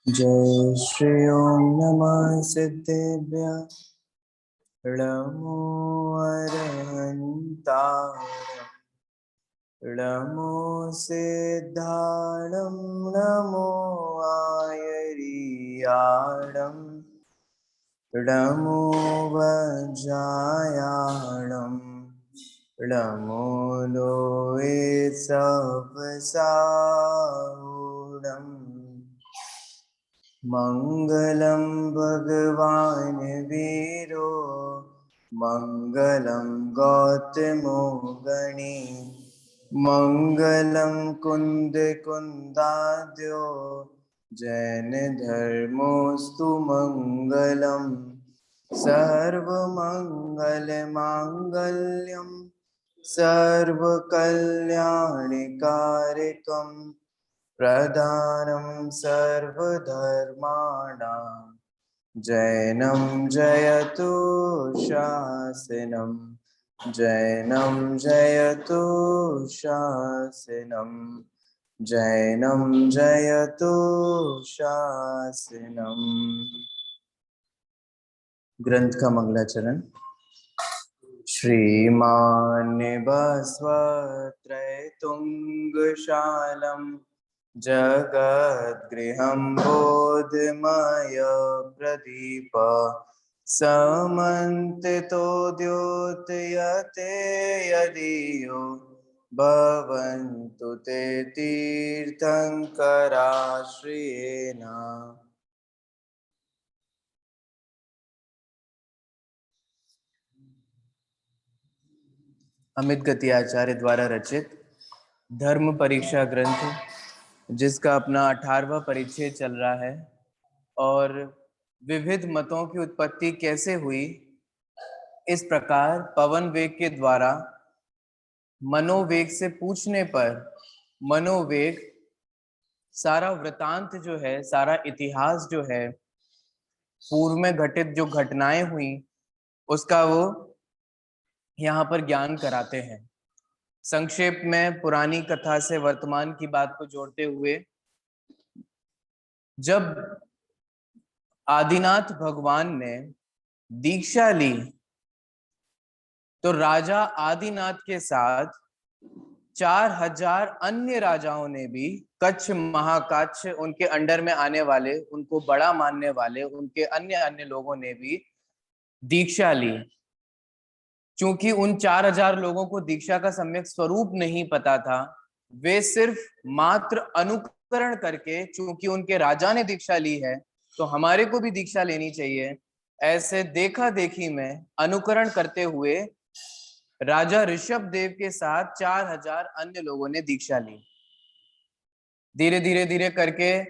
जय श्री ओम नमः सिद्धेभ्यः नमो अरहन्ताय नमो सिद्धाणं नमो आयर्याणं नमो वज्रायाणं नमो लोये सवसाहुणम् मंगलम भगवान वीरो मंगलम गौतमो गणी मंगलम कुंद कुंदाद्यो जैन धर्मोस्तु मंगलम सर्वमंगल मांगल्यम सर्वकल्याणिकारकम प्रदानं सर्वधर्माणां जैनं जयतु शासनं जैनं जयतु शासनं जैनं जयतु शासनम्। ग्रंथ का मंगलाचरण। श्रीमान बसवत्रयतुंगशालम् जगद्गृहं बोधमय प्रदीप समन्वितो द्योतयते यदीयो भवन्तु ते तीर्थंकराश्रयेण। अमित गति आचार्य द्वारा रचित धर्म परीक्षा ग्रंथ, जिसका अपना 18वां परिच्छेद चल रहा है, और विविध मतों की उत्पत्ति कैसे हुई, इस प्रकार पवन वेग के द्वारा मनोवेग से पूछने पर मनोवेग सारा वृतांत जो है, सारा इतिहास जो है, पूर्व में घटित जो घटनाएं हुई उसका वो यहाँ पर ज्ञान कराते हैं। संक्षेप में पुरानी कथा से वर्तमान की बात को जोड़ते हुए, जब आदिनाथ भगवान ने दीक्षा ली तो राजा आदिनाथ के साथ 4000 अन्य राजाओं ने भी, कच्छ महाकच्छ उनके अंडर में आने वाले, उनको बड़ा मानने वाले उनके अन्य अन्य लोगों ने भी दीक्षा ली। चूंकि उन 4000 लोगों को दीक्षा का सम्यक स्वरूप नहीं पता था, वे सिर्फ मात्र अनुकरण करके, चूंकि उनके राजा ने दीक्षा ली है तो हमारे को भी दीक्षा लेनी चाहिए, ऐसे देखा देखी में अनुकरण करते हुए राजा ऋषभ देव के साथ 4000 अन्य लोगों ने दीक्षा ली। धीरे धीरे धीरे करके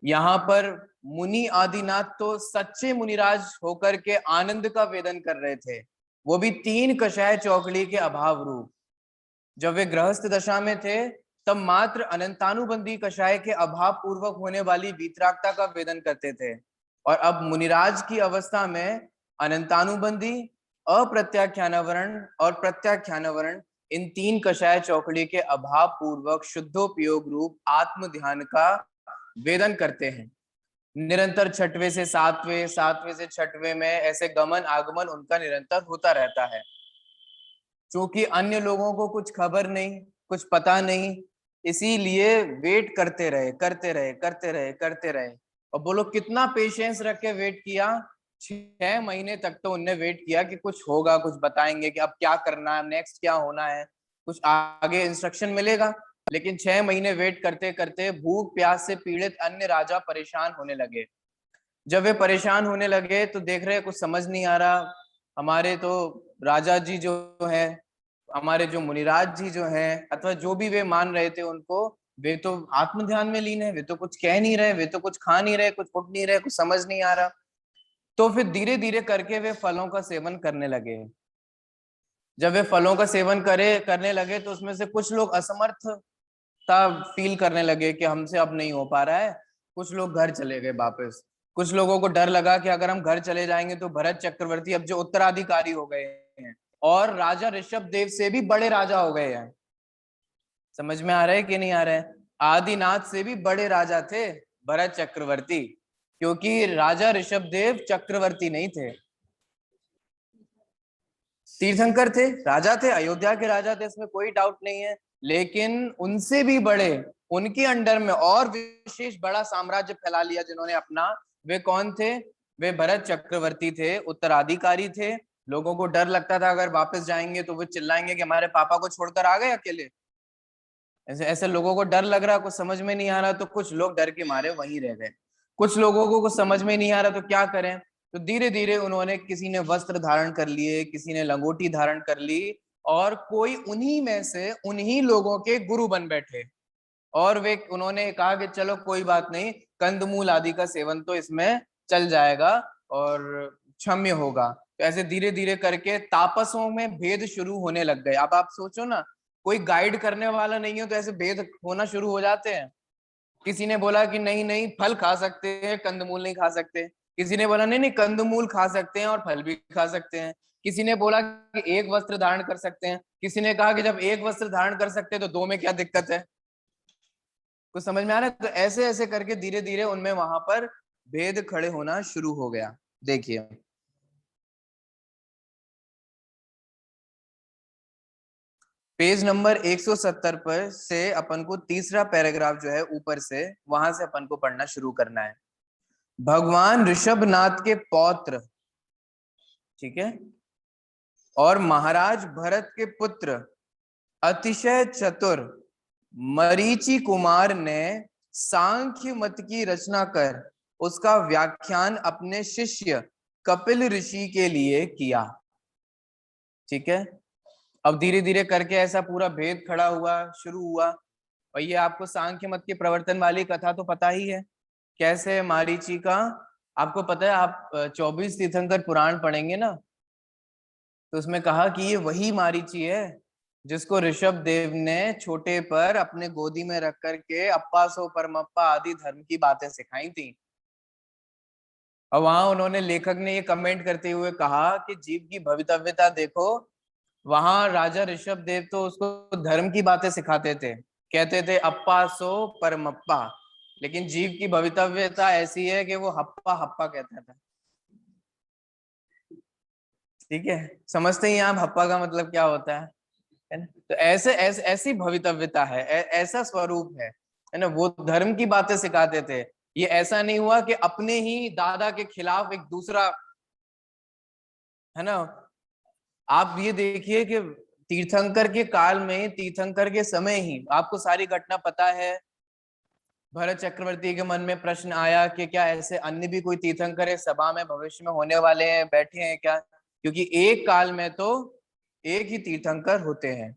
यहाँ पर मुनि आदिनाथ तो सच्चे मुनिराज होकर के आनंद का वेदन कर रहे थे, वो भी 3 कषाय चौकड़ी के अभाव रूप। जब वे गृहस्थ दशा में थे तब मात्र अनंतानुबंधी कषाय के अभाव पूर्वक होने वाली वीतरागता का वेदन करते थे, और अब मुनिराज की अवस्था में अनंतानुबंधी, अप्रत्याख्यानवरण और प्रत्याख्यानवरण, इन 3 कषाय चौकड़ी के अभाव पूर्वक शुद्धोपयोग रूप आत्म ध्यान का वेदन करते हैं। निरंतर 6वें से 7वें, 7वें से 6वें में ऐसे गमन आगमन उनका निरंतर होता रहता है। क्योंकि अन्य लोगों को कुछ खबर नहीं, कुछ पता नहीं, इसीलिए वेट करते रहे करते रहे करते रहे करते रहे। और बोलो कितना पेशेंस रख के वेट किया, 6 महीने तक तो उनने वेट किया कि कुछ होगा, कुछ बताएंगे कि अब क्या करना है, नेक्स्ट क्या होना है, कुछ आगे इंस्ट्रक्शन मिलेगा। लेकिन 6 महीने वेट करते करते भूख प्यास से पीड़ित अन्य राजा परेशान होने लगे। जब वे परेशान होने लगे तो देख रहे कुछ समझ नहीं आ रहा, हमारे तो राजा जी जो है, हमारे जो मुनिराज जी जो हैं, अथवा जो भी वे मान रहे थे उनको, वे तो आत्म ध्यान में लीन है, वे तो कुछ कह नहीं रहे, वे तो कुछ खा नहीं रहे, कुछ उठ नहीं रहे, कुछ समझ नहीं आ रहा। तो फिर धीरे धीरे करके वे फलों का सेवन करने लगे। जब वे फलों का सेवन करने लगे तो उसमें से कुछ लोग असमर्थता फील करने लगे कि हमसे अब नहीं हो पा रहा है। कुछ लोग घर चले गए वापस। कुछ लोगों को डर लगा कि अगर हम घर चले जाएंगे तो भरत चक्रवर्ती अब जो उत्तराधिकारी हो गए हैं और राजा ऋषभ देव से भी बड़े राजा हो गए हैं। समझ में आ रहा है कि नहीं आ रहा है? आदिनाथ से भी बड़े राजा थे, भरत चक्रवर्ती, क्योंकि राजा ऋषभदेव चक्रवर्ती नहीं थे, तीर्थंकर थे, राजा थे, अयोध्या के राजा थे, इसमें कोई डाउट नहीं है। लेकिन उनसे भी बड़े, उनके अंडर में और विशेष बड़ा साम्राज्य फैला लिया जिन्होंने अपना, वे कौन थे? वे भरत चक्रवर्ती थे, उत्तराधिकारी थे। लोगों को डर लगता था अगर वापस जाएंगे तो वो चिल्लाएंगे कि हमारे पापा को छोड़कर आ गए अकेले। ऐसे ऐसे लोगों को डर लग रहा, कुछ समझ में नहीं आ रहा, तो कुछ लोग डर के मारे वहीं रह गए। कुछ लोगों को कुछ समझ में नहीं आ रहा तो क्या करें, तो धीरे धीरे उन्होंने, किसी ने वस्त्र धारण कर लिए, किसी ने लंगोटी धारण कर ली, और कोई उन्हीं में से उन्हीं लोगों के गुरु बन बैठे। और वे, उन्होंने कहा कि चलो कोई बात नहीं, कंदमूल आदि का सेवन तो इसमें चल जाएगा और क्षम्य होगा। तो ऐसे धीरे धीरे करके तापसों में भेद शुरू होने लग गए। अब आप सोचो ना, कोई गाइड करने वाला नहीं है तो ऐसे भेद होना शुरू हो जाते हैं। किसी ने बोला कि नहीं नहीं, फल खा सकते हैं, कंदमूल नहीं खा सकते। किसी ने बोला नहीं नहीं, कंदमूल खा सकते हैं और फल भी खा सकते हैं। किसी ने बोला कि एक वस्त्र धारण कर सकते हैं, किसी ने कहा कि जब एक वस्त्र धारण कर सकते हैं तो दो में क्या दिक्कत है। कुछ समझ में आ रहा है? तो ऐसे ऐसे करके धीरे धीरे उनमें वहां पर भेद खड़े होना शुरू हो गया। देखिए पेज नंबर 170 पर से अपन को तीसरा पैराग्राफ जो है ऊपर से, वहां से अपन को पढ़ना शुरू करना है। भगवान ऋषभनाथ के पौत्र, ठीक है, और महाराज भरत के पुत्र, अतिशय चतुर मरीचि कुमार ने सांख्य मत की रचना कर उसका व्याख्यान अपने शिष्य कपिल ऋषि के लिए किया। ठीक है, अब धीरे धीरे करके ऐसा पूरा भेद खड़ा हुआ, शुरू हुआ। और ये आपको सांख्य मत के प्रवर्तन वाली कथा तो पता ही है, कैसे मारीची का। आपको पता है, आप 24 तीर्थंकर पुराण पढ़ेंगे ना, तो उसमें कहा कि ये वही मारीची है जिसको ऋषभ देव ने छोटे पर अपने गोदी में रख करके अप्पा सो परमप्पा आदि धर्म की बातें सिखाई थी। और वहां उन्होंने, लेखक ने ये कमेंट करते हुए कहा कि जीव की भवितव्यता देखो। वहां राजा ऋषभ देव तो उसको धर्म की बातें सिखाते थे, कहते थे अप्पा सो परमप्पा, लेकिन जीव की भवितव्यता ऐसी है कि वो हप्पा हप्पा कहता था। ठीक है, समझते ही आप हप्पा का मतलब क्या होता है ना? तो ऐसे ऐसी भवितव्यता है, ऐसा स्वरूप है ना। वो धर्म की बातें सिखाते थे। ये ऐसा नहीं हुआ कि अपने ही दादा के खिलाफ एक दूसरा, है ना। आप ये देखिए कि तीर्थंकर के काल में, तीर्थंकर के समय ही आपको सारी घटना पता है। भरत चक्रवर्ती के मन में प्रश्न आया कि क्या ऐसे अन्य भी कोई तीर्थंकर है सभा में भविष्य में होने वाले हैं, बैठे हैं क्या, क्योंकि एक काल में तो एक ही तीर्थंकर होते हैं।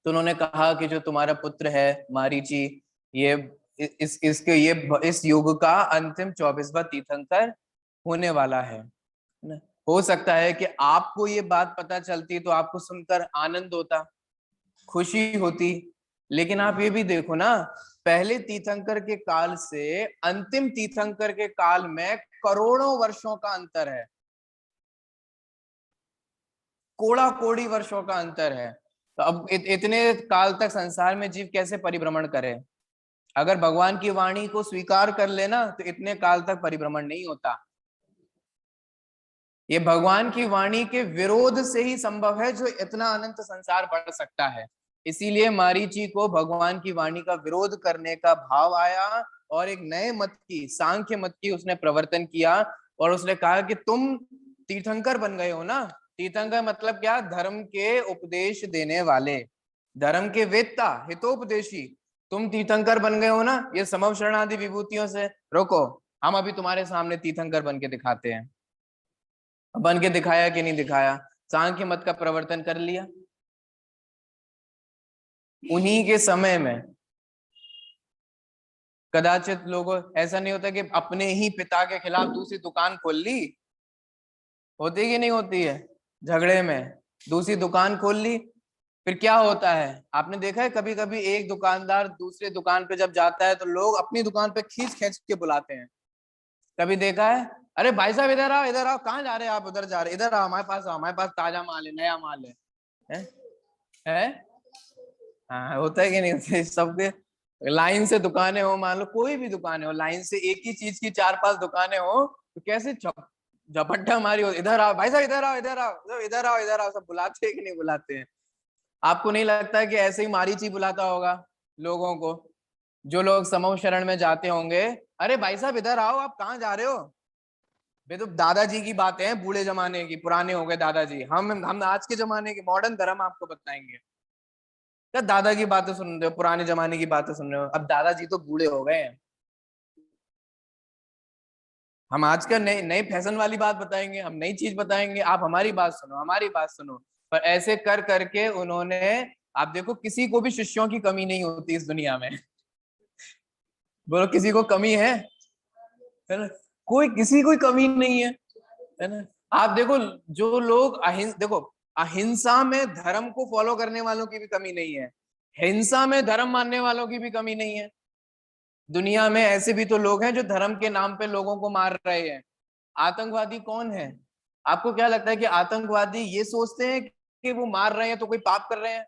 तो उन्होंने कहा कि जो तुम्हारा पुत्र है मारीची, ये इसके ये इस युग का अंतिम 24वां तीर्थंकर होने वाला है ना। हो सकता है कि आपको ये बात पता चलती तो आपको सुनकर आनंद होता, खुशी होती। लेकिन आप ये भी देखो ना, पहले तीर्थंकर के काल से अंतिम तीर्थंकर के काल में करोड़ों वर्षों का अंतर है, कोड़ा कोड़ी वर्षों का अंतर है। तो अब इतने काल तक संसार में जीव कैसे परिभ्रमण करे? अगर भगवान की वाणी को स्वीकार कर लेना तो इतने काल तक परिभ्रमण नहीं होता। ये भगवान की वाणी के विरोध से ही संभव है जो इतना अनंत संसार बढ़ सकता है। इसीलिए मारीची को भगवान की वाणी का विरोध करने का भाव आया और एक नए मत की, सांख्य मत की उसने प्रवर्तन किया। और उसने कहा कि तुम तीर्थंकर बन गए हो ना। तीर्थंकर मतलब क्या? धर्म के उपदेश देने वाले, धर्म के वेत्ता, हितोपदेशी। तुम तीर्थंकर बन गए हो ना, ये समव शरण आदि विभूतियों से रोको, हम अभी तुम्हारे सामने तीर्थंकर बन के दिखाते हैं। बन के दिखाया कि नहीं दिखाया? सांख्य मत का प्रवर्तन कर लिया उन्हीं के समय में। कदाचित लोगों, ऐसा नहीं होता कि अपने ही पिता के खिलाफ दूसरी दुकान खोल ली, होती कि नहीं होती है? झगड़े में दूसरी दुकान खोल ली, फिर क्या होता है? आपने देखा है कभी कभी एक दुकानदार दूसरे दुकान पे जब जाता है तो लोग अपनी दुकान पे खींच खींच के बुलाते हैं। कभी देखा है? अरे भाई साहब इधर आओ, इधर आओ, कहाँ जा रहे हैं आप? उधर जा रहे, इधर आओ, हमारे पास आओ, हमारे पास ताजा माल है, नया माल है। है? हाँ, होता है कि नहीं होता है सबके? लाइन से दुकानें हो, मान लो कोई भी दुकानें हो, लाइन से एक ही चीज की 4-5 दुकानें हो, तो कैसे झपट्टा मारी हो, इधर आओ भाई साहब, इधर आओ, इधर आओ, इधर आओ, इधर आओ, सब बुलाते हैं कि नहीं बुलाते हैं? आपको नहीं लगता है कि ऐसे ही मारीची बुलाता होगा लोगों को? जो लोग समूह शरण में जाते होंगे, अरे भाई साहब इधर आओ, आप कहाँ जा रहे हो? वे तो दादाजी की बातें हैं, बूढ़े जमाने की, पुराने हो गए दादाजी। हम आज के जमाने के मॉडर्न धर्म आपको बताएंगे। क्या दादा की बातें सुन रहे हो, पुराने जमाने की बातें सुन रहे हो? अब दादाजी तो बूढ़े हो गए हैं। हम आज का नए नए फैशन वाली बात बताएंगे, हम नई चीज बताएंगे, आप हमारी बात सुनो, हमारी बात सुनो। पर ऐसे कर करके उन्होंने, आप देखो किसी को भी शिष्यों की कमी नहीं होती इस दुनिया में। बोलो किसी को कमी है ना? कोई किसी कोई कमी नहीं है ना? आप देखो, जो लोग देखो, अहिंसा में धर्म को फॉलो करने वालों की भी कमी नहीं है, हिंसा में धर्म मानने वालों की भी कमी नहीं है। दुनिया में ऐसे भी तो लोग हैं जो धर्म के नाम पे लोगों को मार रहे हैं। आतंकवादी कौन है? आपको क्या लगता है कि आतंकवादी ये सोचते हैं कि वो मार रहे हैं तो कोई पाप कर रहे हैं?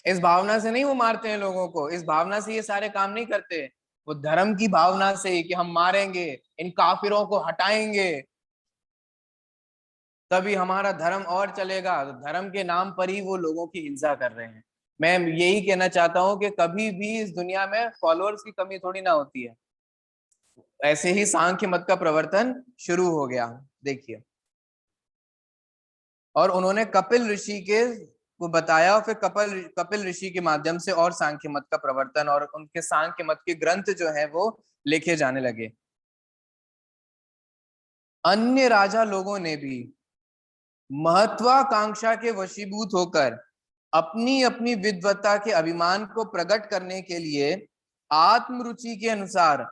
इस भावना से नहीं वो मारते हैं लोगों को, इस भावना से ये सारे काम नहीं करते। वो धर्म की भावना से कि हम मारेंगे, इन काफिरों को हटाएंगे, तभी हमारा धर्म और चलेगा। तो धर्म के नाम पर ही वो लोगों की हिंसा कर रहे हैं। मैं यही कहना चाहता हूं कि कभी भी इस दुनिया में फॉलोअर्स की कमी थोड़ी ना होती है। ऐसे ही सांख्य मत का प्रवर्तन शुरू हो गया, देखिए। और उन्होंने कपिल ऋषि के को बताया, और फिर कपिल कपिल ऋषि के माध्यम से और सांख्य मत का प्रवर्तन और उनके सांख्य मत के ग्रंथ जो है वो लिखे जाने लगे। अन्य राजा लोगों ने भी महत्वाकांक्षा के वशीभूत होकर अपनी अपनी विद्वत्ता के अभिमान को प्रकट करने के लिए आत्मरुचि के अनुसार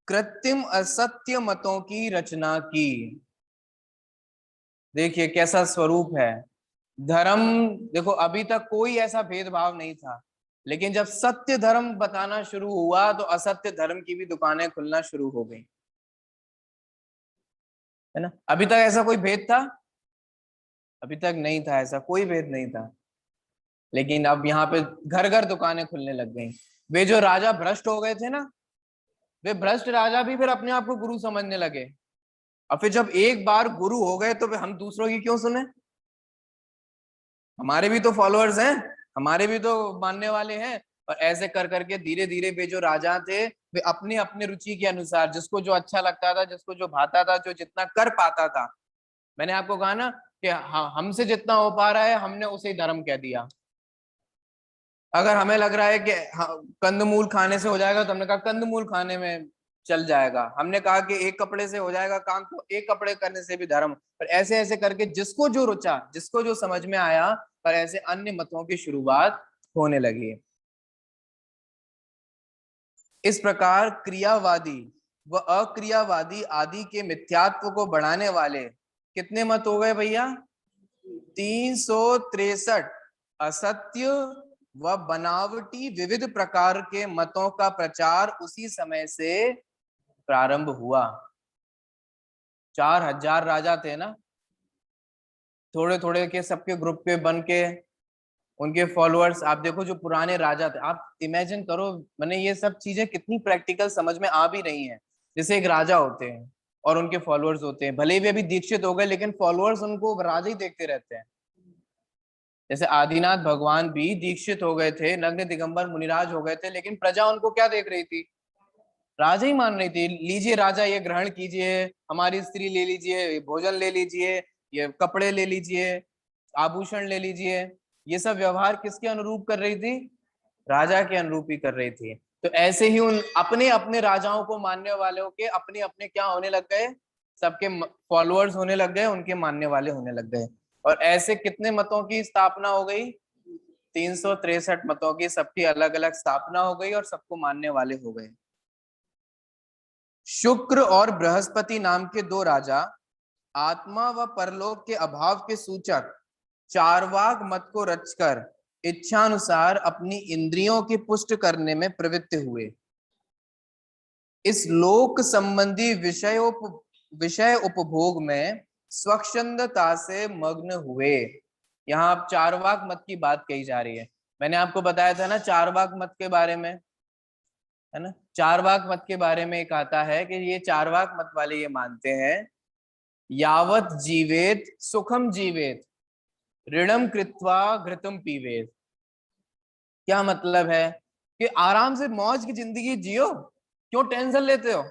कृत्रिम असत्य मतों की रचना की। देखिए कैसा स्वरूप है धर्म। देखो अभी तक कोई ऐसा भेदभाव नहीं था, लेकिन जब सत्य धर्म बताना शुरू हुआ तो असत्य धर्म की भी दुकानें खुलना शुरू हो गई, है ना? अभी तक ऐसा कोई भेद था? अभी तक नहीं था, ऐसा कोई भेद नहीं था। लेकिन अब यहाँ पे घर घर दुकानें खुलने लग गई। वे जो राजा भ्रष्ट हो गए थे ना, वे भ्रष्ट राजा भी फिर अपने आप को गुरु समझने लगे। और फिर जब एक बार गुरु हो गए तो फिर हम दूसरों की क्यों सुने? हमारे भी तो फॉलोअर्स हैं, हमारे भी तो मानने वाले हैं। और ऐसे कर करके धीरे धीरे वे जो राजा थे, वे अपने अपने रुचि के अनुसार, जिसको जो अच्छा लगता था, जिसको जो भाता था, जो जितना कर पाता था, मैंने आपको कहा ना कि हमसे जितना हो पा रहा है हमने उसे ही धर्म कह दिया। अगर हमें लग रहा है कि कंदमूल खाने से हो जाएगा, तो हमने कहा कंदमूल खाने में चल जाएगा। हमने कहा कि एक कपड़े से हो जाएगा काम, तो एक कपड़े करने से भी धर्म। पर ऐसे ऐसे करके जिसको जो रुचा, जिसको जो समझ में आया, पर ऐसे अन्य मतों की शुरुआत होने लगी। इस प्रकार क्रियावादी व अक्रियावादी आदि के मिथ्यात्व को बढ़ाने वाले कितने मत हो गए भैया? 363 असत्य व बनावटी विविध प्रकार के मतों का प्रचार उसी समय से प्रारंभ हुआ। 4000 राजा थे ना, थोड़े थोड़े के सबके ग्रुप पे बन के उनके फॉलोअर्स। आप देखो जो पुराने राजा थे, आप इमेजिन करो, मैंने ये सब चीजें कितनी प्रैक्टिकल समझ में आ भी रही हैं। जैसे एक राजा होते हैं और उनके फॉलोअर्स होते हैं, भले ही वे अभी दीक्षित हो गए, लेकिन फॉलोअर्स उनको राजा ही देखते रहते हैं। जैसे आदिनाथ भगवान भी दीक्षित हो गए थे, नग्न दिगंबर मुनिराज हो गए थे, लेकिन प्रजा उनको क्या देख रही थी? राजा ही मान रही थी। लीजिए राजा, ये ग्रहण कीजिए, हमारी स्त्री ले लीजिए, भोजन ले लीजिए, ये कपड़े ले लीजिए, आभूषण ले लीजिए। ये सब व्यवहार किसके अनुरूप कर रही थी? राजा के अनुरूप ही कर रही थी। तो ऐसे ही उन अपने अपने राजाओं को मानने वालों के अपने अपने क्या होने लग गए? सबके फॉलोअर्स होने लग गए, उनके मानने वाले होने लग गए। और ऐसे कितने मतों की स्थापना हो गई? 363 मतों की, सबकी अलग अलग स्थापना हो गई और सबको मानने वाले हो गए। शुक्र और बृहस्पति नाम के दो राजा आत्मा व परलोक के अभाव के सूचक चारवाक मत को रचकर इच्छानुसार अपनी इंद्रियों की पुष्ट करने में प्रवृत्त हुए। इस लोक संबंधी विषय उपभोग में स्वच्छंदता से मग्न हुए। यहाँ आप चारवाक मत की बात कही जा रही है। मैंने आपको बताया था ना चारवाक मत के बारे में, है ना। चारवाक मत के बारे में एक आता है कि ये चारवाक मत वाले ये मानते हैं, यावत जीवेत सुखम जीवेत ऋणम कृत्वा घृतम पीवेत। क्या मतलब है कि आराम से मौज की जिंदगी जियो, क्यों टेंशन लेते हो।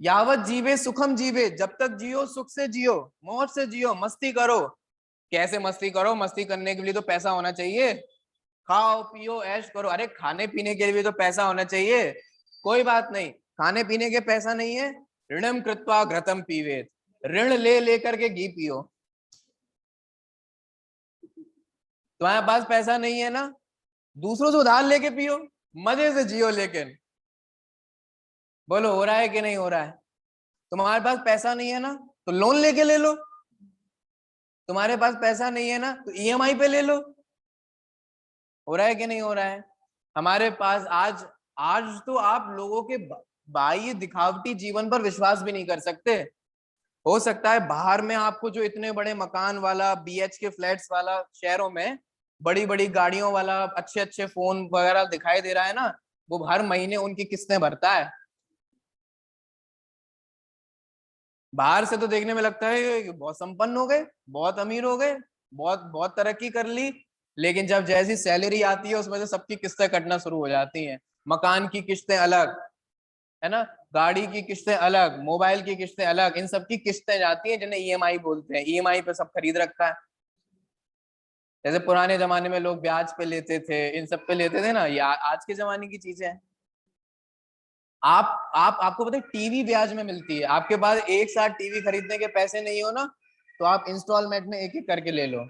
यावत जीवे सुखम जीवे, जब तक जियो सुख से जियो, मौज से जियो, मस्ती करो। कैसे मस्ती करो, मस्ती करने के लिए तो पैसा होना चाहिए। खाओ पियो ऐश करो, अरे खाने पीने के लिए भी तो पैसा होना चाहिए। कोई बात नहीं, खाने पीने के पैसा नहीं है, ऋणम कृत्वा घृतम पीवेत, ऋण ले लेकर के घी पियो। तुम्हारे पास पैसा नहीं है ना, दूसरों से उधार लेके पियो, मजे से जियो। लेकिन बोलो हो रहा है कि नहीं हो रहा है। तुम्हारे पास पैसा नहीं है ना, तो लोन लेके ले लो। तुम्हारे पास पैसा नहीं है ना, तो ईएमआई पे ले लो। हो रहा है कि नहीं हो रहा है। हमारे पास आज आज तो आप लोगों के बाह्य दिखावटी जीवन पर विश्वास भी नहीं कर सकते। हो सकता है बाहर में आपको जो इतने बड़े मकान वाला, बीएचके फ्लैट्स वाला, शहरों में बड़ी बड़ी गाड़ियों वाला, अच्छे अच्छे फोन वगैरह दिखाई दे रहा है ना, वो हर महीने उनकी किस्तें भरता है। बाहर से तो देखने में लगता है कि बहुत संपन्न हो गए, बहुत अमीर हो गए, बहुत बहुत तरक्की कर ली। लेकिन जब जैसी सैलरी आती है उसमें से सबकी किस्तें कटना शुरू हो जाती हैं। मकान की किस्तें अलग, है ना, गाड़ी की किस्तें अलग, मोबाइल की किस्तें अलग, इन सब की किस्तें जाती हैं जिन्हें ईएमआई बोलते हैं। ईएमआई पे सब खरीद रखा है। जैसे पुराने जमाने में लोग ब्याज पे लेते थे, इन सब पे लेते थे ना, ये आज के जमाने की चीजें हैं। आप आपको पता है टीवी ब्याज में मिलती है। आपके पास एक साथ टीवी खरीदने के पैसे नहीं हो ना, तो आप इंस्टॉलमेंट में एक एक करके ले लो।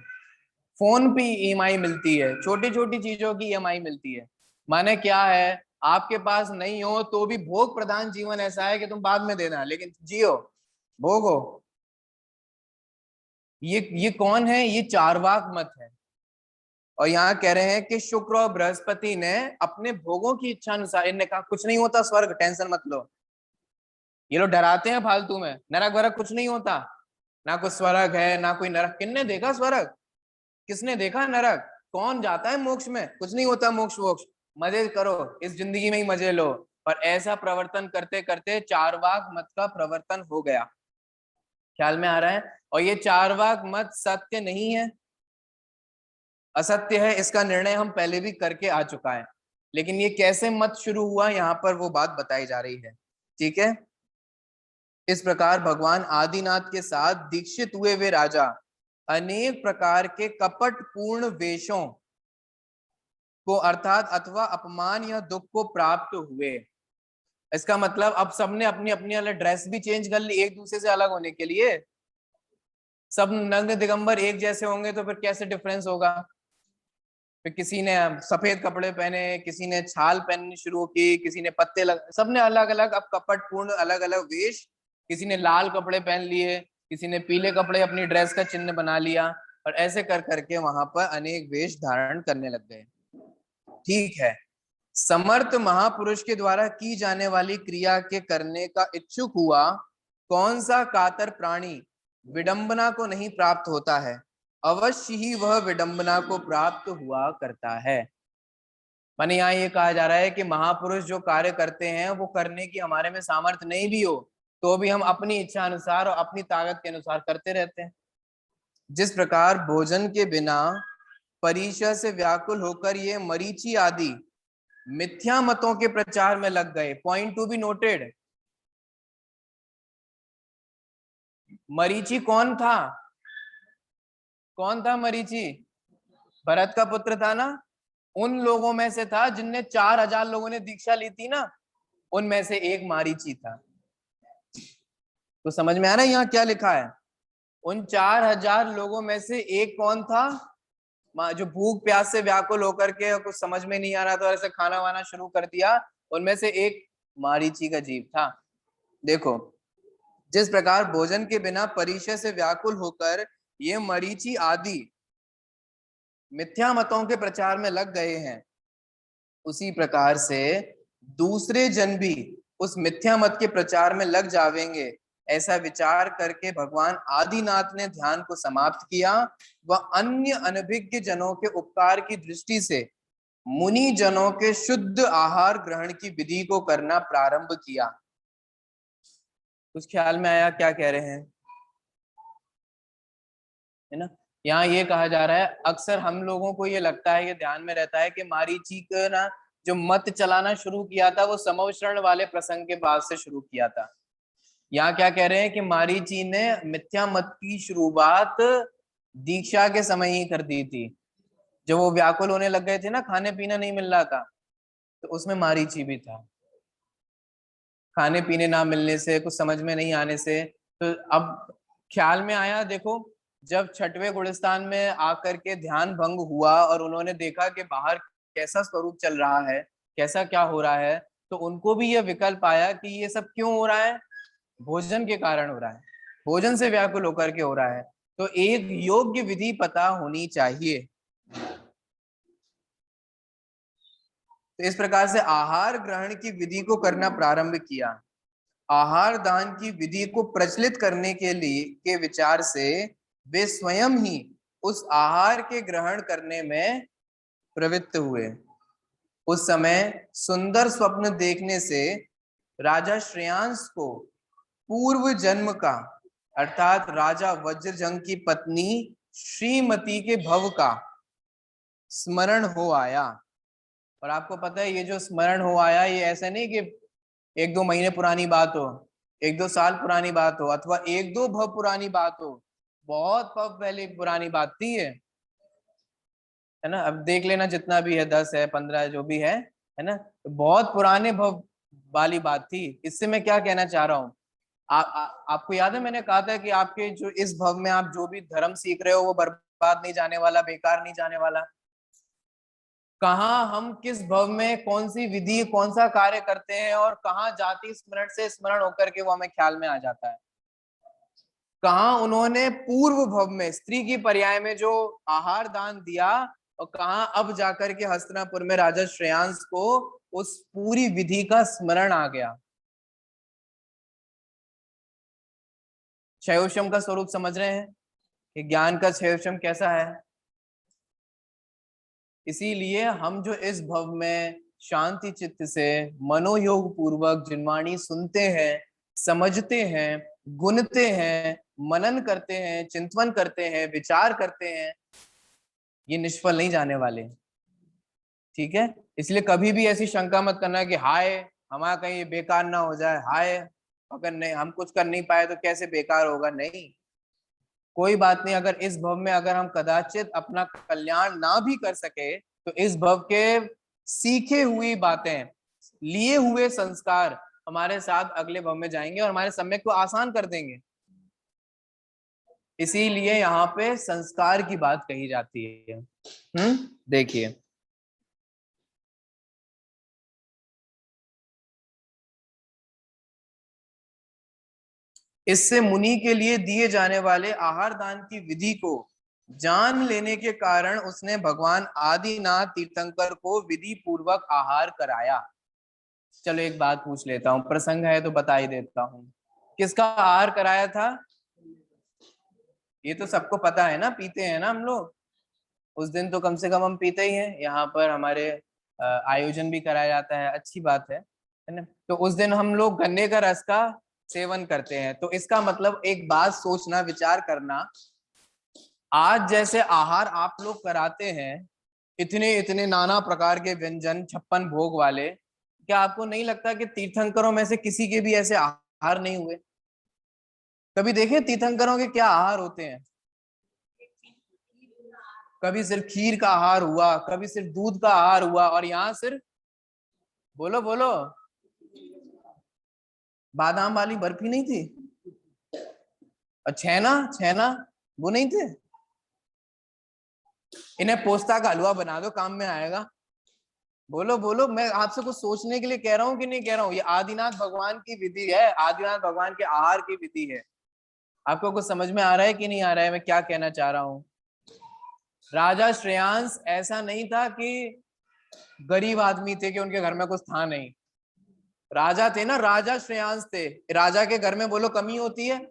फोन पे ईएमआई मिलती है, छोटी छोटी चीजों की ईएमआई मिलती है। माने क्या है, आपके पास नहीं हो तो भी भोग प्रधान जीवन ऐसा है कि तुम बाद में देना, लेकिन जियो, भोगो। ये कौन है, ये चारवाक मत है। और यहाँ कह रहे हैं कि शुक्र और बृहस्पति ने अपने भोगों की इच्छा अनुसार, इनने कहा कुछ नहीं होता स्वर्ग, टेंशन मत लो। ये लोग डराते हैं फालतू में, नरक वरक कुछ नहीं होता, ना कोई स्वर्ग है ना कोई नरक। किसने देखा स्वर्ग, किसने देखा नरक, कौन जाता है मोक्ष में, कुछ नहीं होता मोक्ष वोक्ष। मजे करो, इस जिंदगी में ही मजे लो। और ऐसा प्रवर्तन करते करते चारवाक मत का प्रवर्तन हो गया। ख्याल में आ रहा है। और ये चारवाक मत सत्य नहीं है, असत्य है, इसका निर्णय हम पहले भी करके आ चुका है। लेकिन ये कैसे मत शुरू हुआ, यहाँ पर वो बात बताई जा रही है। ठीक है। इस प्रकार भगवान आदिनाथ के साथ दीक्षित हुए वे राजा अनेक प्रकार के कपट पूर्ण वेशों को अर्थात अथवा अपमान या दुख को प्राप्त हुए। इसका मतलब अब सबने अपनी अपनी अलग ड्रेस भी चेंज कर ली एक दूसरे से अलग होने के लिए। सब नग्न दिगंबर एक जैसे होंगे तो फिर कैसे डिफरेंस होगा। फिर किसी ने सफेद कपड़े पहने, किसी ने छाल पहननी शुरू की, किसी ने पत्ते सबने अलग अलग अब कपट पूर्ण अलग अलग वेश। किसी ने लाल कपड़े पहन लिए, किसी ने पीले कपड़े अपनी ड्रेस का चिन्ह बना लिया, और ऐसे कर करके वहां पर अनेक वेश धारण करने लग गए। ठीक है। समर्थ महापुरुष के द्वारा की जाने वाली क्रिया के करने का इच्छुक हुआ कौन सा कातर प्राणी विडंबना को नहीं प्राप्त होता है, अवश्य ही वह विडंबना को प्राप्त हुआ करता है। माने यहाँ ये कहा जा रहा है कि महापुरुष जो कार्य करते हैं वो करने की हमारे में सामर्थ्य नहीं भी हो, तो भी हम अपनी इच्छा अनुसार और अपनी ताकत के अनुसार करते रहते हैं। जिस प्रकार भोजन के बिना परिचय से व्याकुल होकर ये मरीचि आदि मिथ्या मतों के प्रचार में लग गए। Point to be noted. Marichi कौन था, कौन था मरीचि, भरत का पुत्र था ना। उन लोगों में से था जिनने 4000 लोगों ने दीक्षा ली थी ना, उनमें से एक मरीचि था। तो समझ में आ रहा है यहाँ क्या लिखा है। उन 4000 लोगों में से एक कौन था, जो भूख प्यास से व्याकुल होकर के कुछ समझ में नहीं आ रहा था, ऐसे खाना वाना शुरू कर दिया। उनमें से एक मरीचि का जीव था। देखो, जिस प्रकार भोजन के बिना परिचय से व्याकुल होकर ये मरीचि आदि मिथ्या मतों के प्रचार में लग गए हैं, उसी प्रकार से दूसरे जन भी उस मिथ्या मत के प्रचार में लग जावेंगे ऐसा विचार करके भगवान आदिनाथ ने ध्यान को समाप्त किया व अन्य अनभिज्ञ जनों के उपकार की दृष्टि से मुनि जनों के शुद्ध आहार ग्रहण की विधि को करना प्रारंभ किया। कुछ ख्याल में आया क्या कह रहे हैं? है ना, यहाँ ये कहा जा रहा है, अक्सर हम लोगों को ये लगता है, ये ध्यान में रहता है कि मारीची का ना जो मत चलाना शुरू किया था वो समवचरण वाले प्रसंग के बाद से शुरू किया था। यहाँ क्या कह रहे हैं कि मारीची ने मिथ्या मत की शुरुआत दीक्षा के समय ही कर दी थी। जब वो व्याकुल होने लग गए थे ना, खाने पीना नहीं मिल रहा था, तो उसमें मारीची भी था। खाने पीने ना मिलने से, कुछ समझ में नहीं आने से, तो अब ख्याल में आया, देखो जब छठवें गुलिस्तान में आकर के ध्यान भंग हुआ और उन्होंने देखा कि बाहर कैसा स्वरूप चल रहा है, कैसा क्या हो रहा है, तो उनको भी यह विकल्प आया कि ये सब क्यों हो रहा है, भोजन के कारण हो रहा है, भोजन से व्याकुल होकर के हो रहा है, तो एक योग्य विधि पता होनी चाहिए। तो इस प्रकार से आहार ग्रहण की विधि को करना प्रारंभ किया। आहार दान की विधि को प्रचलित करने के लिए के विचार से वे स्वयं ही उस आहार के ग्रहण करने में प्रवृत्त हुए। उस समय सुंदर स्वप्न देखने से राजा श्रेयांस को पूर्व जन्म का, अर्थात राजा वज्रजंग की पत्नी श्रीमती के भव का स्मरण हो आया। और आपको पता है, ये जो स्मरण हो आया, ये ऐसा नहीं कि 1-2 महीने पुरानी बात हो, 1-2 साल पुरानी बात हो, अथवा 1-2 भव पुरानी बात हो, बहुत भव पहले पुरानी बात थी ये, है ना। अब देख लेना, जितना भी है, 10 है, 15 जो भी है ना, तो बहुत पुराने भव वाली बात थी। इससे मैं क्या कहना चाह रहा हूँ, आपको याद है मैंने कहा था कि आपके जो इस भव में आप जो भी धर्म सीख रहे हो वो बर्बाद नहीं जाने वाला, बेकार नहीं जाने वाला। कहाँ हम किस भव में कौन सी विधि, कौन सा कार्य करते हैं, और कहाँ जाति स्मरण से स्मरण होकर के वो हमें ख्याल में आ जाता है। कहाँ उन्होंने पूर्व भव में स्त्री की पर्याय में जो आहार दान दिया, और कहाँ अब जाकर के हस्तिनापुर में राजा श्रेयांस को उस पूरी विधि का स्मरण आ गया। क्षयोषम का स्वरूप समझ रहे हैं कि ज्ञान का क्षयोषम कैसा है। इसीलिए हम जो इस भव में शांति चित्त से मनोयोग पूर्वक जिनवाणी सुनते हैं, समझते हैं, गुनते हैं, मनन करते हैं, चिंतन करते हैं, विचार करते हैं, ये निष्फल नहीं जाने वाले। ठीक है, इसलिए कभी भी ऐसी शंका मत करना कि हाय हमारा कहीं बेकार ना हो जाए, हाय अगर नहीं हम कुछ कर नहीं पाए तो कैसे बेकार होगा। नहीं, कोई बात नहीं। अगर इस भव में अगर हम कदाचित अपना कल्याण ना भी कर सके, तो इस भव के सीखे हुई बातें, लिए हुए संस्कार हमारे साथ अगले भव में जाएंगे और हमारे सम्यक को आसान कर देंगे। इसीलिए यहाँ पे संस्कार की बात कही जाती है। देखिए, इससे मुनि के लिए दिए जाने वाले आहार दान की विधि को जान लेने के कारण उसने भगवान आदिनाथ तीर्थंकर को विधि पूर्वक आहार कराया। चलो एक बात पूछ लेता हूँ, प्रसंग है तो बता ही देता हूँ, किसका आहार कराया था? ये तो सबको पता है ना, पीते हैं ना हम लोग, उस दिन तो कम से कम हम पीते ही हैं। यहाँ पर हमारे आयोजन भी कराया जाता है, अच्छी बात है ना। तो उस दिन हम लोग गन्ने का रस का सेवन करते हैं। तो इसका मतलब एक बात सोचना, विचार करना, आज जैसे आहार आप लोग कराते हैं, इतने इतने नाना प्रकार के व्यंजन, 56 भोग वाले, क्या आपको नहीं लगता कि तीर्थंकरों में से किसी के भी ऐसे आहार नहीं हुए? कभी देखे तीर्थंकरों के क्या आहार होते हैं? कभी सिर्फ खीर का आहार हुआ, कभी सिर्फ दूध का आहार हुआ, और यहाँ सिर्फ, बोलो बोलो, बादाम वाली बर्फी नहीं थी, और छेना, छेना वो नहीं थे। इन्हें पोस्ता का हलवा बना दो, काम में आएगा। बोलो बोलो, मैं आपसे कुछ सोचने के लिए कह रहा हूँ कि नहीं कह रहा हूँ? ये आदिनाथ भगवान की विधि है, आदिनाथ भगवान के आहार की विधि है। आपको कुछ समझ में आ रहा है कि नहीं आ रहा है मैं क्या कहना चाह रहा हूँ? राजा श्रेयांस ऐसा नहीं था कि गरीब आदमी थे कि उनके घर में कुछ था नहीं। राजा थे ना, राजा श्रेयांश थे। राजा के घर में बोलो कमी होती है।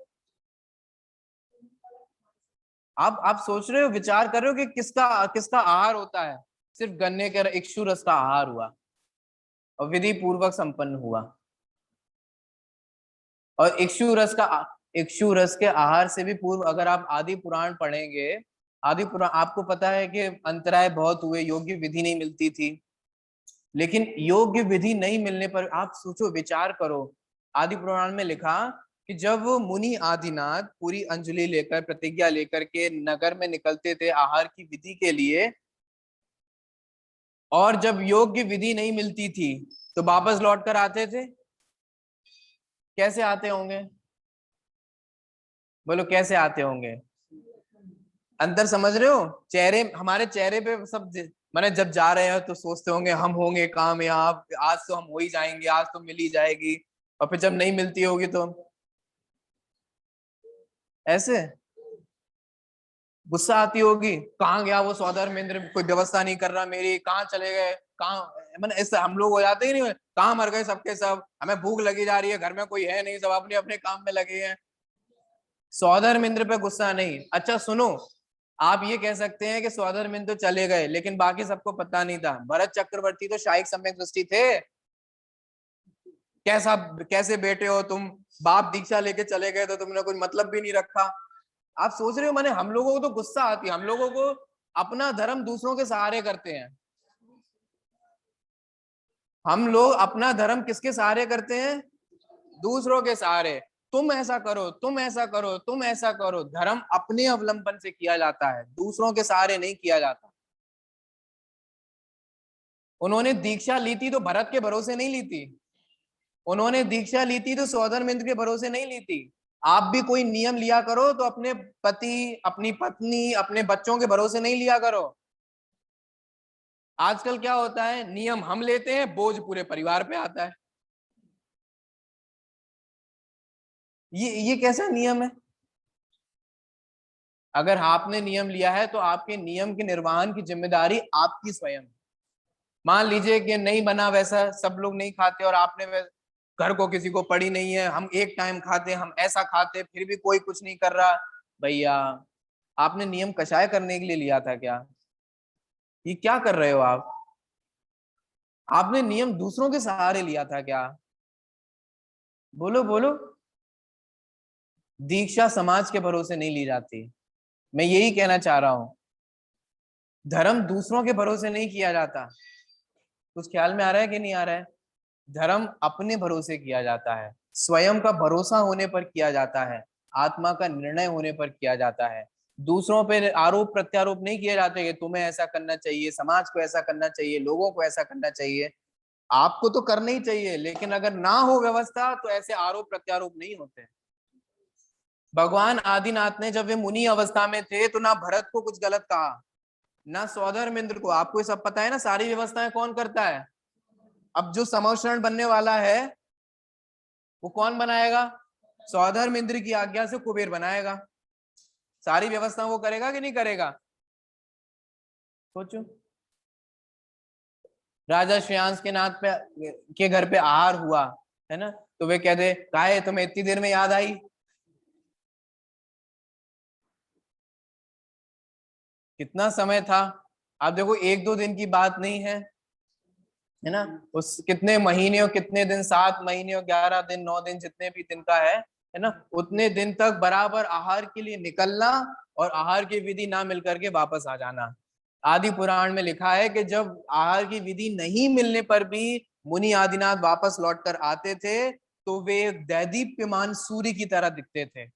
आप सोच रहे हो, विचार कर रहे हो कि किसका किसका आहार होता है? सिर्फ गन्ने के इक्षु रस का आहार हुआ और विधि पूर्वक संपन्न हुआ। और इक्षु रस के आहार से भी पूर्व अगर आप आदि पुराण पढ़ेंगे, आदि पुराण आपको पता है कि अंतराय बहुत हुए, योग्य विधि नहीं मिलती थी। लेकिन योग्य विधि नहीं मिलने पर आप सोचो, विचार करो, आदि पुराण में लिखा कि जब मुनि आदिनाथ पूरी अंजलि लेकर, प्रतिज्ञा लेकर के नगर में निकलते थे आहार की विधि के लिए, और जब योग्य विधि नहीं मिलती थी तो वापस लौट कर आते थे। कैसे आते होंगे? बोलो कैसे आते होंगे? अंतर समझ रहे हो? चेहरे, हमारे चेहरे पे सब मैंने जब जा रहे हैं तो सोचते होंगे हम होंगे कामयाब, आज तो हम हो ही जाएंगे, आज तो मिल ही जाएगी। और फिर जब नहीं मिलती होगी तो ऐसे गुस्सा आती होगी, कहाँ गया वो सौधर्मेंद्र, कोई व्यवस्था नहीं कर रहा मेरी, कहाँ चले गए, कहाँ, मैंने ऐसे हम लोग हो जाते ही नहीं, कहाँ मर गए सबके सब, हमें भूख लगी जा रही है, घर में कोई है नहीं, सब अपने अपने काम में लगे हैं। सौधर्मेंद्र पे गुस्सा नहीं। अच्छा सुनो, आप ये कह सकते हैं कि सौधर्मेंद्र तो चले गए लेकिन बाकी सबको पता नहीं था। भरत चक्रवर्ती तो शायिक सम्यक दृष्टि थे। कैसा, कैसे बेटे हो तुम, बाप दीक्षा लेके चले गए तो तुमने कोई मतलब भी नहीं रखा। आप सोच रहे हो, माने हम लोगों को तो गुस्सा आती है, हम लोगों को अपना धर्म दूसरों के सहारे करते हैं। हम लोग अपना धर्म किसके सहारे करते हैं? दूसरों के सहारे। तुम ऐसा करो, तुम ऐसा करो, तुम ऐसा करो। धर्म अपने अवलंबन से किया जाता है, दूसरों के सहारे नहीं किया जाता। उन्होंने दीक्षा ली थी तो भरत के भरोसे नहीं ली थी, उन्होंने दीक्षा ली थी तो सौधर्मेंद्र के भरोसे नहीं ली थी। आप भी कोई नियम लिया करो तो अपने पति, अपनी पत्नी, अपने बच्चों के भरोसे नहीं लिया करो। आजकल क्या होता है, नियम हम लेते हैं, बोझ पूरे परिवार पे आता है। ये कैसा नियम है? अगर आपने नियम लिया है तो आपके नियम के निर्वहन की जिम्मेदारी आपकी स्वयं। मान लीजिए कि नहीं बना वैसा, सब लोग नहीं खाते और आपने घर को किसी को पड़ी नहीं है, हम एक टाइम खाते, हम ऐसा खाते, फिर भी कोई कुछ नहीं कर रहा। भैया, आपने नियम कषाय करने के लिए लिया था क्या? ये क्या कर रहे हो आप? आपने नियम दूसरों के सहारे लिया था क्या? बोलो बोलो। दीक्षा समाज के भरोसे नहीं ली जाती, मैं यही कहना चाह रहा हूं। धर्म दूसरों के भरोसे नहीं किया जाता। कुछ ख्याल में आ रहा है कि नहीं आ रहा है? धर्म अपने भरोसे किया जाता है, स्वयं का भरोसा होने पर किया जाता है, आत्मा का निर्णय होने पर किया जाता है। दूसरों पे आरोप प्रत्यारोप नहीं किए जाते कि तुम्हें ऐसा करना चाहिए, समाज को ऐसा करना चाहिए, लोगों को ऐसा करना चाहिए। आपको तो करना ही चाहिए, लेकिन अगर ना हो व्यवस्था तो ऐसे आरोप प्रत्यारोप नहीं होते। भगवान आदिनाथ ने जब वे मुनि अवस्था में थे तो ना भरत को कुछ गलत कहा, ना सौधर्मेंद्र को। आपको ये सब पता है ना, सारी व्यवस्थाएं कौन करता है? अब जो समवशरण बनने वाला है वो कौन बनाएगा? सौधर्मेंद्र की आज्ञा से कुबेर बनाएगा। सारी व्यवस्था वो करेगा कि नहीं करेगा? सोचो। राजा श्रेयांश के नाथ पे के घर पे आहार हुआ है ना, तो वे कहते काहे तुम्हें इतनी देर में याद आई? कितना समय था? आप देखो, एक दो दिन की बात नहीं है ना। उस कितने महीने और कितने दिन, 7 महीने और 11 दिन, 9 दिन, जितने भी दिन का है ना, उतने दिन तक बराबर आहार के लिए निकलना और आहार की विधि ना मिलकर के वापस आ जाना। आदि पुराण में लिखा है कि जब आहार की विधि नहीं मिलने पर भी मुनि आदिनाथ वापस लौटकर आते थे तो वे दैदीप्यमान सूर्य की तरह दिखते थे।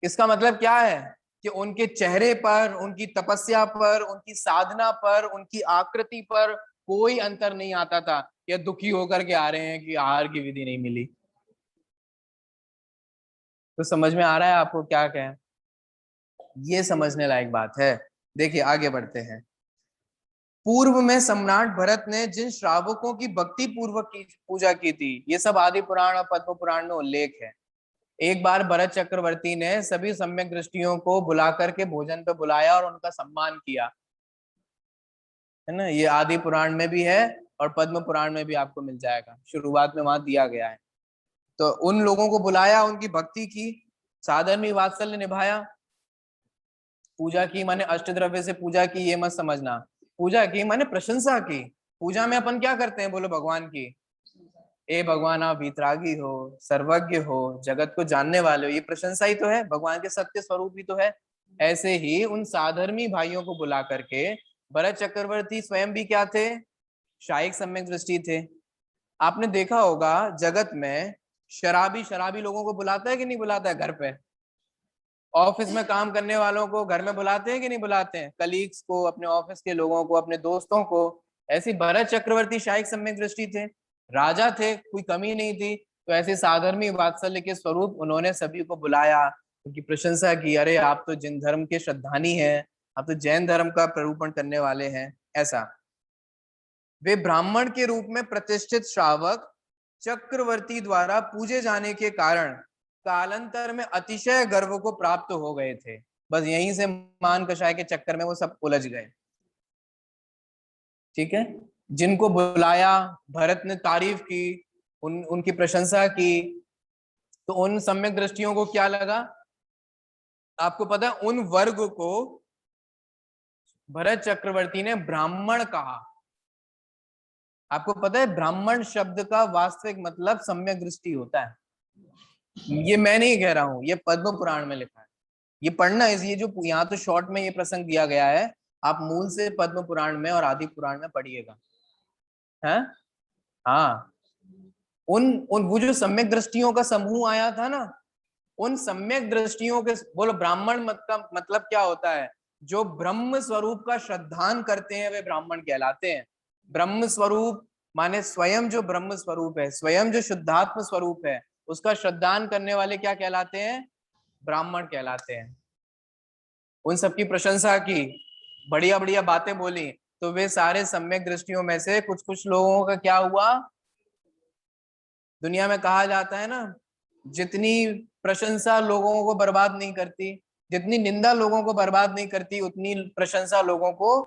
इसका मतलब क्या है कि उनके चेहरे पर, उनकी तपस्या पर, उनकी साधना पर, उनकी आकृति पर कोई अंतर नहीं आता था। या दुखी होकर के आ रहे हैं कि आहार की विधि नहीं मिली। तो समझ में आ रहा है आपको क्या कहें? ये समझने लायक बात है। देखिए आगे बढ़ते हैं। पूर्व में सम्राट भरत ने जिन श्रावकों की भक्ति पूर्वक की पूजा की थी, ये सब आदि पुराण और पद्म पुराण में उल्लेख है। एक बार भरत चक्रवर्ती ने सभी सम्यक दृष्टियों को बुला करके भोजन पे बुलाया और उनका सम्मान किया, है ना। ये आदि पुराण में भी है और पद्म पुराण में भी आपको मिल जाएगा, शुरुआत में वहां दिया गया है। तो उन लोगों को बुलाया, उनकी भक्ति की, साधर्मी वात्सल्य निभाया, पूजा की माने अष्टद्रव्य से पूजा की ये मत समझना, पूजा की माने प्रशंसा की। पूजा में अपन क्या करते हैं बोलो भगवान की, ए भगवान आप वीतरागी हो, सर्वज्ञ हो, जगत को जानने वाले हो, ये प्रशंसा ही तो है, भगवान के सत्य स्वरूप ही तो है। ऐसे ही उन साधर्मी भाइयों को बुला करके, भरत चक्रवर्ती स्वयं भी क्या थे, शायिक सम्यक दृष्टि थे। आपने देखा होगा जगत में शराबी शराबी लोगों को बुलाता है कि नहीं बुलाता है घर पे, ऑफिस में काम करने वालों को घर में बुलाते हैं कि नहीं बुलाते हैं, कलीग्स को, अपने ऑफिस के लोगों को, अपने दोस्तों को। ऐसी भरत चक्रवर्ती शायिक सम्यक दृष्टि थे, राजा थे, कोई कमी नहीं थी। तो ऐसे साधर्मी वात्सल्य के स्वरूप उन्होंने सभी को बुलाया, उनकी प्रशंसा की, अरे आप तो जिन धर्म के श्रद्धानी हैं, आप तो जैन धर्म का प्ररूपण करने वाले हैं। ऐसा वे ब्राह्मण के रूप में प्रतिष्ठित श्रावक चक्रवर्ती द्वारा पूजे जाने के कारण कालांतर में अतिशय गर्व को प्राप्त हो गए थे। बस यहीं से मान कषाय के चक्कर में वो सब उलझ गए। ठीक है, जिनको बुलाया, भरत ने तारीफ की, उनकी प्रशंसा की, तो उन सम्यक दृष्टियों को क्या लगा, आपको पता है उन वर्ग को भरत चक्रवर्ती ने ब्राह्मण कहा। आपको पता है ब्राह्मण शब्द का वास्तविक मतलब सम्यक दृष्टि होता है। ये मैं नहीं कह रहा हूं, ये पद्म पुराण में लिखा है, ये पढ़ना है। ये जो यहाँ तो शॉर्ट में ये प्रसंग दिया गया है, आप मूल से पद्म पुराण में और आदि पुराण में पढ़िएगा। है हाँ, उन उन वो जो सम्यक दृष्टियों का समूह आया था ना, उन सम्यक दृष्टियों के, बोलो ब्राह्मण मत का मतलब क्या होता है, जो ब्रह्म स्वरूप का श्रद्धान करते हैं वे ब्राह्मण कहलाते हैं। ब्रह्म स्वरूप माने स्वयं जो ब्रह्म स्वरूप है, स्वयं जो शुद्धात्म स्वरूप है, उसका श्रद्धान करने वाले क्या कहलाते हैं, ब्राह्मण कहलाते हैं। उन सबकी प्रशंसा की, बढ़िया बढ़िया बातें बोली, तो वे सारे सम्यक दृष्टियों में से कुछ कुछ लोगों का क्या हुआ, दुनिया में कहा जाता है ना, जितनी प्रशंसा लोगों को बर्बाद नहीं करती, जितनी निंदा लोगों को बर्बाद नहीं करती, उतनी प्रशंसा लोगों को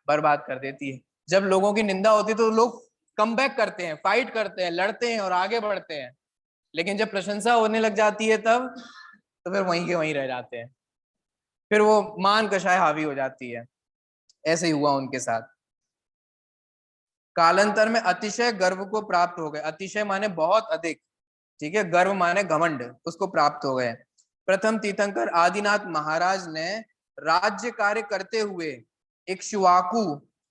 बर्बाद कर देती है। जब लोगों की निंदा होती है तो लोग कम बैक करते हैं, फाइट करते हैं, लड़ते हैं और आगे बढ़ते हैं। लेकिन जब प्रशंसा होने लग जाती है तब तो फिर वहीं के वहीं रह जाते हैं, फिर वो मान कषाय हावी हो जाती है। ऐसे ही हुआ उनके साथ। कालांतर में अतिशय गर्व को प्राप्त हो गए, अतिशय माने बहुत अधिक, ठीक है, गर्व माने घमंड, उसको प्राप्त हो गए। प्रथम तीर्थंकर आदिनाथ महाराज ने राज्य कार्य करते हुए इक्ष्वाकु,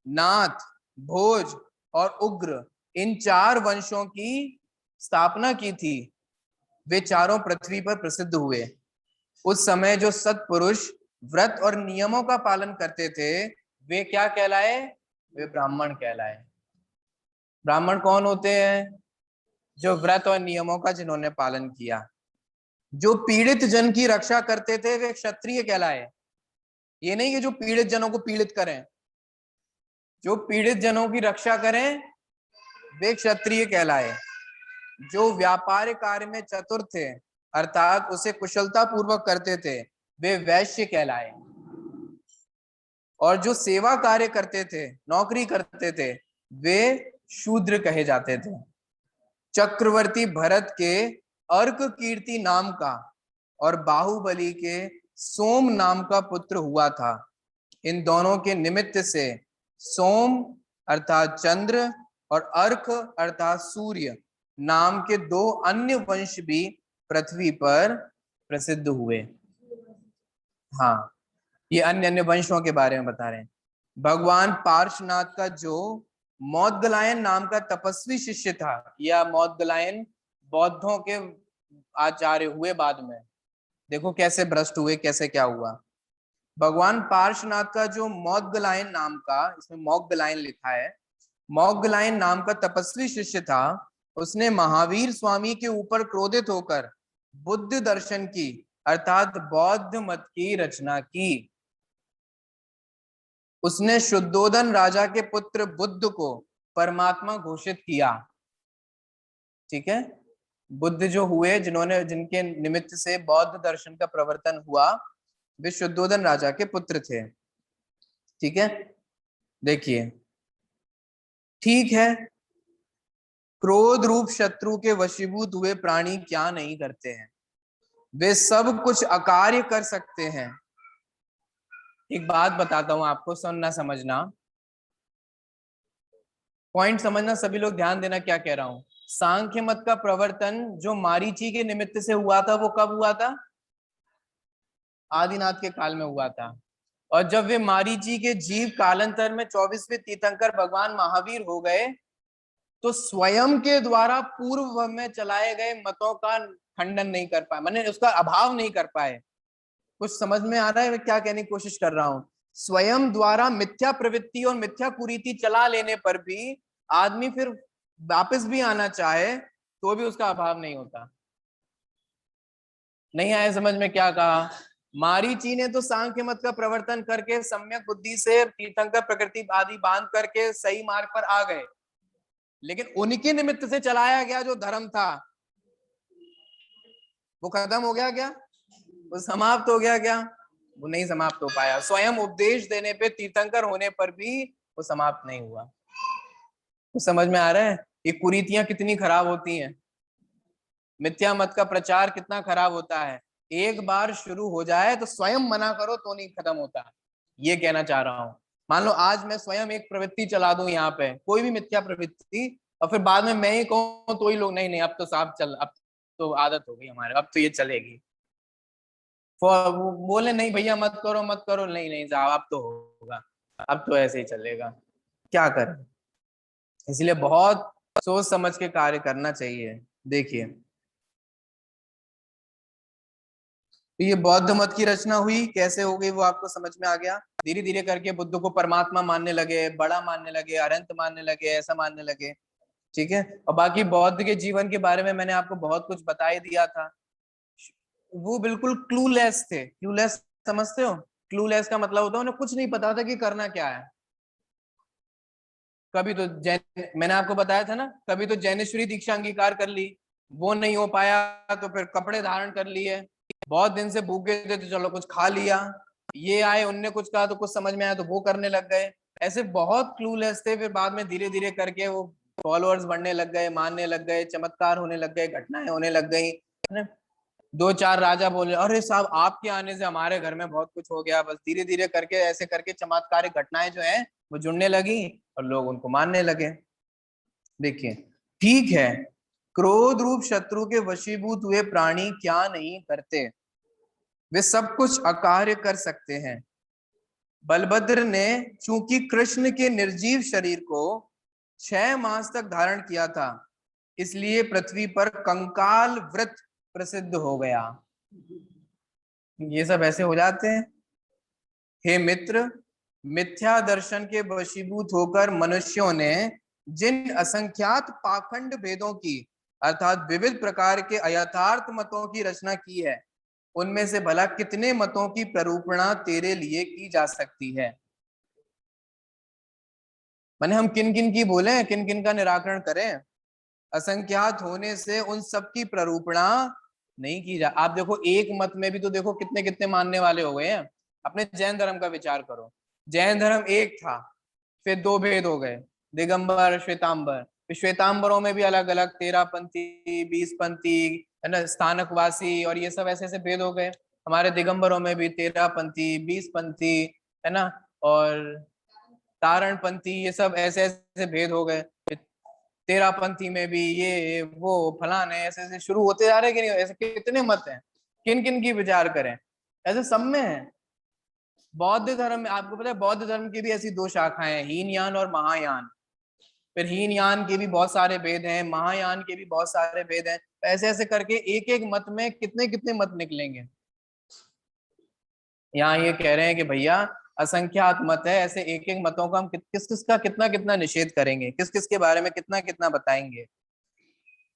नाथ, भोज और उग्र इन 4 वंशों की स्थापना की थी। वे चारों पृथ्वी पर प्रसिद्ध हुए। उस समय जो सत्पुरुष व्रत और नियमों का पालन करते थे वे क्या कहलाए, वे ब्राह्मण कहलाए। ब्राह्मण कौन होते हैं, जो व्रत और नियमों का जिन्होंने पालन किया। जो पीड़ित जन की रक्षा करते थे वे क्षत्रिय कहलाए। ये नहीं कि जो पीड़ित जनों को पीड़ित करें, जो पीड़ित जनों की रक्षा करें वे क्षत्रिय कहलाए। जो व्यापार कार्य में चतुर थे अर्थात उसे कुशलता पूर्वक करते थे वे वैश्य कहलाए। और जो सेवा कार्य करते थे, नौकरी करते थे, वे शूद्र कहे जाते थे। चक्रवर्ती भरत के अर्क कीर्ति नाम का और बाहुबली के सोम नाम का पुत्र हुआ था। इन दोनों के निमित्त से सोम अर्थात चंद्र और अर्क अर्थात सूर्य नाम के 2 अन्य वंश भी पृथ्वी पर प्रसिद्ध हुए। हाँ, ये अन्य अन्य वंशों के बारे में बता रहे हैं। भगवान पार्श्वनाथ का जो मौद्गलायन नाम का तपस्वी शिष्य था, या मौद्गलायन बौद्धों के आचार्य हुए बाद में, देखो कैसे भ्रष्ट हुए, कैसे क्या हुआ। भगवान पार्श्वनाथ का जो मौद्गलायन नाम का, इसमें मौद्गलायन लिखा है, मौद्गलायन नाम का तपस्वी शिष्य था, उसने महावीर स्वामी के ऊपर क्रोधित होकर बुद्ध दर्शन की अर्थात बौद्ध मत की रचना की। उसने शुद्धोदन राजा के पुत्र बुद्ध को परमात्मा घोषित किया। ठीक है, बुद्ध जो हुए, जिनके निमित्त से बौद्ध दर्शन का प्रवर्तन हुआ, वे शुद्धोदन राजा के पुत्र थे। ठीक है, देखिए ठीक है, क्रोध रूप शत्रु के वशीभूत हुए प्राणी क्या नहीं करते हैं, वे सब कुछ अकार्य कर सकते हैं। एक बात बताता हूं आपको, सुनना समझना, पॉइंट समझना, सभी लोग ध्यान देना क्या कह रहा हूं। सांख्य मत का प्रवर्तन जो मारीची के निमित्त से हुआ था वो कब हुआ था? आदिनाथ के काल में हुआ था। और जब वे मारीची के जीव कालांतर में 24वें तीर्थंकर भगवान महावीर हो गए तो स्वयं के द्वारा पूर्व में चलाए गए मतों का खंडन नहीं कर पाए, माने उसका अभाव नहीं कर पाए। कुछ समझ में आ रहा है मैं क्या कहने की कोशिश कर रहा हूं? स्वयं द्वारा मिथ्या प्रवृत्ति और मिथ्या कुरीति चला लेने पर भी आदमी फिर वापस भी आना चाहे तो भी उसका अभाव नहीं होता। नहीं आया समझ में क्या कहा? मारीची ने तो सांख्य मत का प्रवर्तन करके सम्यक बुद्धि से तीर्थंकर प्रकृति आदि बांध करके सही मार्ग पर आ गए, लेकिन उनके निमित्त से चलाया गया जो धर्म था वो खत्म हो गया क्या? वो समाप्त हो गया क्या? वो नहीं समाप्त हो पाया। स्वयं उपदेश देने पे, तीर्थंकर होने पर भी वो समाप्त नहीं हुआ। तो समझ में आ रहा है ये कुरीतियां कितनी खराब होती हैं, मिथ्या मत का प्रचार कितना खराब होता है। एक बार शुरू हो जाए तो स्वयं मना करो तो नहीं खत्म होता। ये कहना चाह रहा हूं। मान लो आज मैं स्वयं एक प्रवृत्ति चला दूं यहाँ पे, कोई भी मिथ्या प्रवृत्ति, और फिर बाद में मैं ही कहूँ तो ही लोग नहीं नहीं अब तो साफ चल, अब तो आदत हो गई हमारे, अब तो ये चलेगी। बोले नहीं भैया मत करो मत करो, नहीं नहीं साहब अब तो होगा, अब तो ऐसे ही चलेगा, क्या करें। इसलिए बहुत सोच समझ के कार्य करना चाहिए। देखिए, तो ये बौद्ध मत की रचना हुई, कैसे हो गई वो आपको समझ में आ गया। धीरे धीरे करके बुद्ध को परमात्मा मानने लगे, बड़ा मानने लगे, अनंत मानने लगे, ऐसा मानने लगे। ठीक है, और बाकी बौद्ध के जीवन के बारे में मैंने आपको बहुत कुछ बता ही दिया था। वो बिल्कुल क्लूलेस थे। क्लूलेस समझते हो? क्लूलेस का मतलब होता है उन्हें कुछ नहीं पता था कि करना क्या है। कभी तो जैन, मैंने आपको बताया था ना, कभी तो जैनेश्वरी दीक्षा अंगीकार कर ली, वो नहीं हो पाया तो फिर कपड़े धारण कर लिए, बहुत दिन से भूखे थे तो चलो कुछ खा लिया, ये आए उनने कुछ कहा तो कुछ समझ में आया तो वो करने लग गए। ऐसे बहुत क्लूलेस थे, फिर बाद में धीरे धीरे करके वो फॉलोअर्स बढ़ने लग गए, मानने लग गए, चमत्कार होने लग गए, घटनाएं होने लग गई। दो चार राजा बोले अरे साहब आपके आने से हमारे घर में बहुत कुछ हो गया, बस धीरे धीरे करके ऐसे करके चमत्कारिक घटनाएं जो है वो जुड़ने लगी और लोग उनको मानने लगे। देखिए, ठीक है, क्रोध रूप शत्रु के वशीभूत हुए प्राणी क्या नहीं करते, वे सब कुछ अकार्य कर सकते हैं। बलभद्र ने चूंकि कृष्ण के निर्जीव शरीर को 6 मास तक धारण किया था, इसलिए पृथ्वी पर कंकाल व्रत प्रसिद्ध हो गया। ये सब ऐसे हो जाते हैं। हे मित्र, मिथ्या दर्शन के वशीभूत होकर मनुष्यों ने जिन असंख्यात पाखंड भेदों की अर्थात विविध प्रकार के अयथार्थ मतों की रचना की है, उनमें से भला कितने मतों की प्ररूपणा तेरे लिए की जा सकती है? माने हम किन किन की बोले, किन किन का निराकरण करें? असंख्यात होने से उन सब की प्ररूपणा नहीं की जा। आप देखो एक मत में भी तो देखो कितने कितने मानने वाले हो गए हैं। अपने जैन धर्म का विचार करो, जैन धर्म एक था, फिर 2 भेद हो गए, दिगंबर श्वेतांबर, फिर श्वेतांबरों में भी अलग अलग 13 पंथी 20 पंथी है ना, स्थानकवासी और ये सब ऐसे ऐसे भेद हो गए। हमारे दिगंबरों में भी 13 पंथी 20 पंथी है ना, और तारण पंथी, ये सब ऐसे ऐसे भेद हो गए। 13 पंथी में भी ये वो फलाने ऐसे ऐसे शुरू होते जा रहे कि नहीं, ऐसे कितने मत हैं, किन किन की विचार करें, ऐसे सब में है। बौद्ध धर्म में आपको पता है बौद्ध धर्म की भी ऐसी 2 शाखाएं हैं, हीनयान और महायान। फिर हीनयान के भी बहुत सारे भेद हैं, महायान के भी बहुत सारे भेद हैं। ऐसे ऐसे करके एक एक मत में कितने कितने मत निकलेंगे। यहाँ ये कह रहे हैं कि भैया असंख्यात मत है, ऐसे एक एक मतों का हम किस किस का कितना कितना निषेध करेंगे, किस किस के बारे में कितना कितना बताएंगे।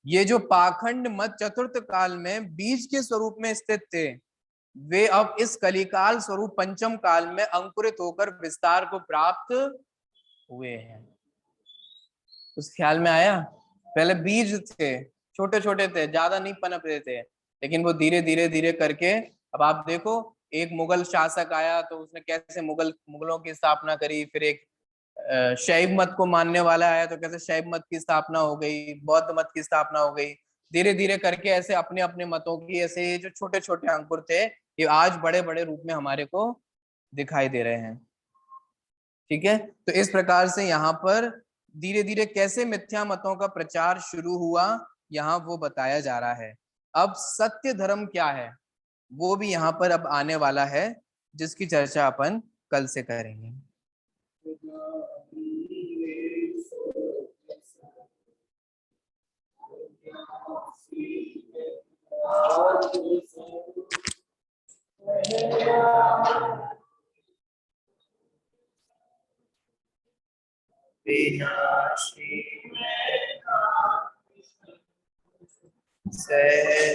ये जो पाखंड मत चतुर्थ काल में बीज के स्वरूप में स्थित थे, वे अब इस कलिकाल स्वरूप पंचम काल में अंकुरित होकर विस्तार को प्राप्त हुए हैं। उस ख्याल में आया? पहले बीज थे, छोटे छोटे थे, ज्यादा नहीं पनप रहे थे, लेकिन वो धीरे धीरे धीरे करके, अब आप देखो एक मुगल शासक आया तो उसने कैसे मुगलों की स्थापना करी, फिर एक शैव मत को मानने वाला है तो कैसे शैव मत की स्थापना हो गई, बौद्ध मत की स्थापना हो गई। धीरे धीरे करके ऐसे अपने अपने मतों की ऐसे ये जो छोटे छोटे अंकुर थे ये आज बड़े बड़े रूप में हमारे को दिखाई दे रहे हैं। ठीक है, तो इस प्रकार से यहाँ पर धीरे धीरे कैसे मिथ्या मतों का प्रचार शुरू हुआ यहाँ वो बताया जा रहा है। अब सत्य धर्म क्या है वो भी यहाँ पर अब आने वाला है, जिसकी चर्चा अपन कल से करेंगे।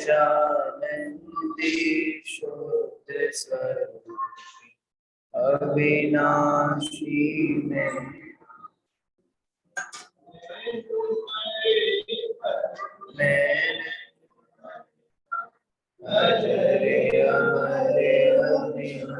सहजानंदी शुद्ध स्वरूप अविनाशी में अजरे अमरे अविनाशी।